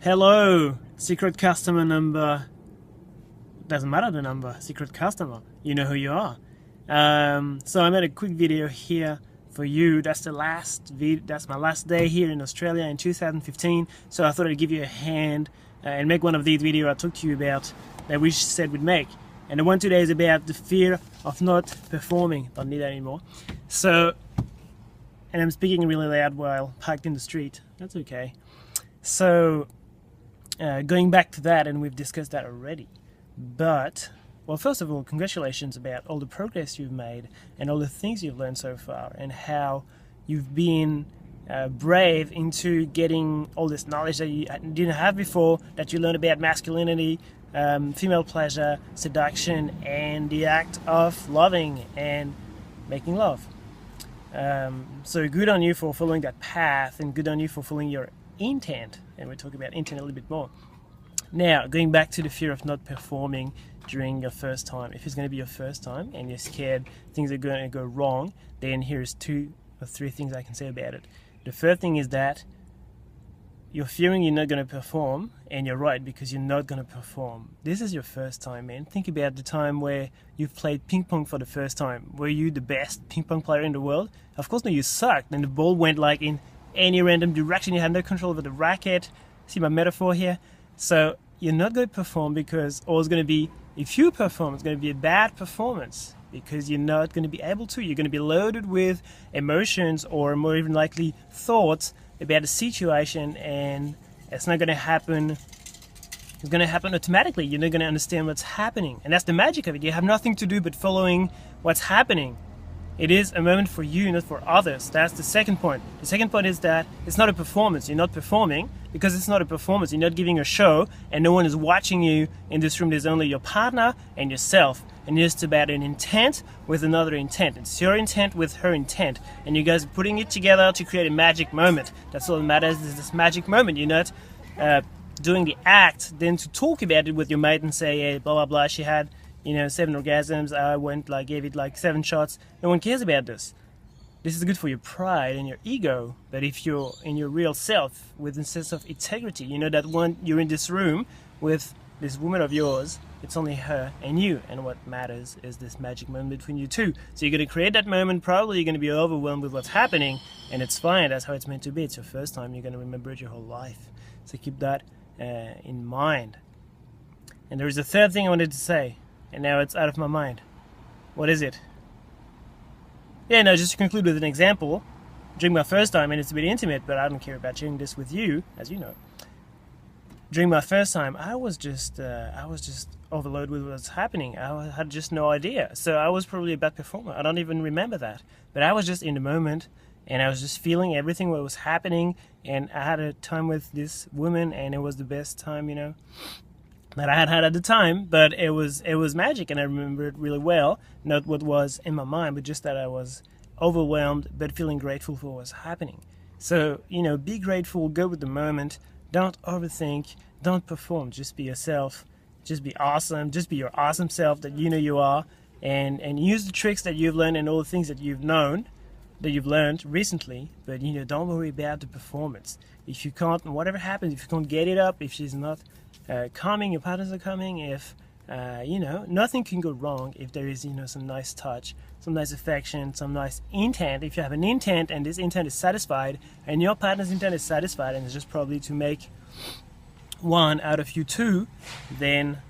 Hello, secret customer number. Doesn't matter the number, secret customer. You know who you are. So I made a quick video here for you. That's my last day here in Australia in 2015. So I thought I'd give you a hand and make one of these videos I talked to you about that we said we'd make. And the one today is about the fear of not performing. Don't need that anymore. So, and I'm speaking really loud while parked in the street. That's okay. So, going back to that, and we've discussed that already. But, well, first of all, congratulations about all the progress you've made and all the things you've learned so far, and how you've been brave into getting all this knowledge that you didn't have before, that you learned about masculinity, female pleasure, seduction, and the act of loving and making love. So good on you for following that path, and good on you for following your intent, and we'll talk about intent a little bit more. Now, going back to the fear of not performing during your first time. If it's going to be your first time and you're scared things are going to go wrong, then here's 2 or 3 things I can say about it. The first thing is that you're fearing you're not going to perform, and you're right, because you're not going to perform. This is your first time, man. Think about the time where you've played ping pong for the first time. Were you the best ping pong player in the world? Of course not, you sucked, and the ball went like in any random direction. You had no control over the racket. See my metaphor here? So you're not going to perform, because all it's going to be, if you perform, it's going to be a bad performance, because you're not going to be able to. You're going to be loaded with emotions, or more even likely thoughts about the situation, and it's not going to happen. It's going to happen automatically. You're not going to understand what's happening, and that's the magic of it. You have nothing to do but following what's happening. It is a moment for you, not for others. That's the second point. The second point is that it's not a performance. You're not performing because it's not a performance. You're not giving a show, and no one is watching you in this room. There's only your partner and yourself. And it's just about an intent with another intent. It's your intent with her intent. And you guys are putting it together to create a magic moment. That's all that matters, is this magic moment. You're not doing the act, then to talk about it with your mate and say, hey, blah, blah, blah, she had 7 orgasms, I gave it 7 shots. No one cares about this. This is good for your pride and your ego, but if you're in your real self, with a sense of integrity, you know that when you're in this room with this woman of yours, it's only her and you, and what matters is this magic moment between you two. So you're going to create that moment. Probably you're going to be overwhelmed with what's happening, and it's fine. That's how it's meant to be. It's your first time. You're going to remember it your whole life. So keep that in mind. And there is a third thing I wanted to say, and now it's out of my mind. What is it? Yeah, no, just to conclude with an example. During my first time, and it's a bit intimate, but I don't care about sharing this with you, as you know. During my first time, I was just overloaded with what's happening. I had just no idea. So I was probably a bad performer. I don't even remember that. But I was just in the moment, and I was just feeling everything what was happening. And I had a time with this woman, and it was the best time, that I had at the time. But it was magic, and I remember it really well. Not what was in my mind, but just that I was overwhelmed, but feeling grateful for what was happening. So, be grateful, go with the moment. Don't overthink, don't perform, just be yourself, just be awesome, just be your awesome self that you are, and use the tricks that you've learned and all the things that you've learned recently, but don't worry about the performance. If you can't, whatever happens, if you can't get it up, if she's not coming, your partners are coming, if nothing can go wrong if there is some nice touch, some nice affection, some nice intent. If you have an intent and this intent is satisfied, and your partner's intent is satisfied, and it's just probably to make one out of you two, then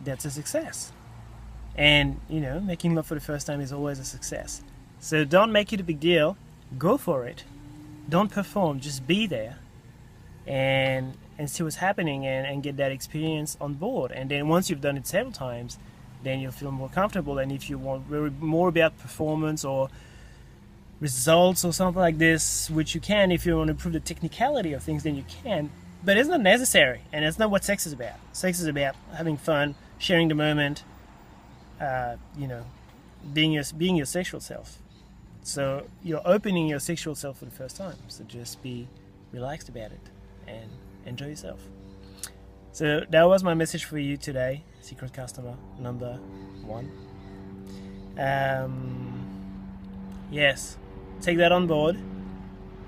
that's a success. And making love for the first time is always a success. So don't make it a big deal. Go for it. Don't perform. Just be there and see what's happening, and get that experience on board. And then once you've done it several times, then you'll feel more comfortable. And if you want more about performance or results or something like this, which you can, if you want to improve the technicality of things, then you can. But it's not necessary, and it's not what sex is about. Sex is about having fun, sharing the moment, being your sexual self. So you're opening your sexual self for the first time. So just be relaxed about it and enjoy yourself. So that was my message for you today, secret customer number 1. Yes, take that on board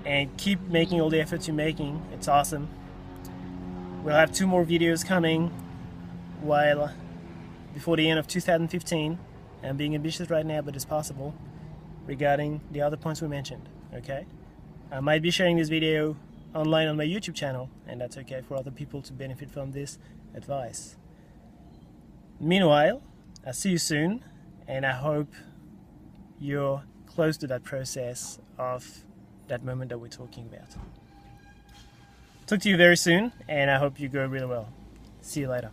and keep making all the efforts you're making. It's awesome. We'll have 2 more videos coming while before the end of 2015. I'm being ambitious right now, but it's possible, regarding the other points we mentioned. Okay, I might be sharing this video online on my YouTube channel, and that's okay for other people to benefit from this advice. Meanwhile, I'll see you soon, and I hope you're close to that process of that moment that we're talking about. Talk to you very soon, and I hope you go really well. See you later.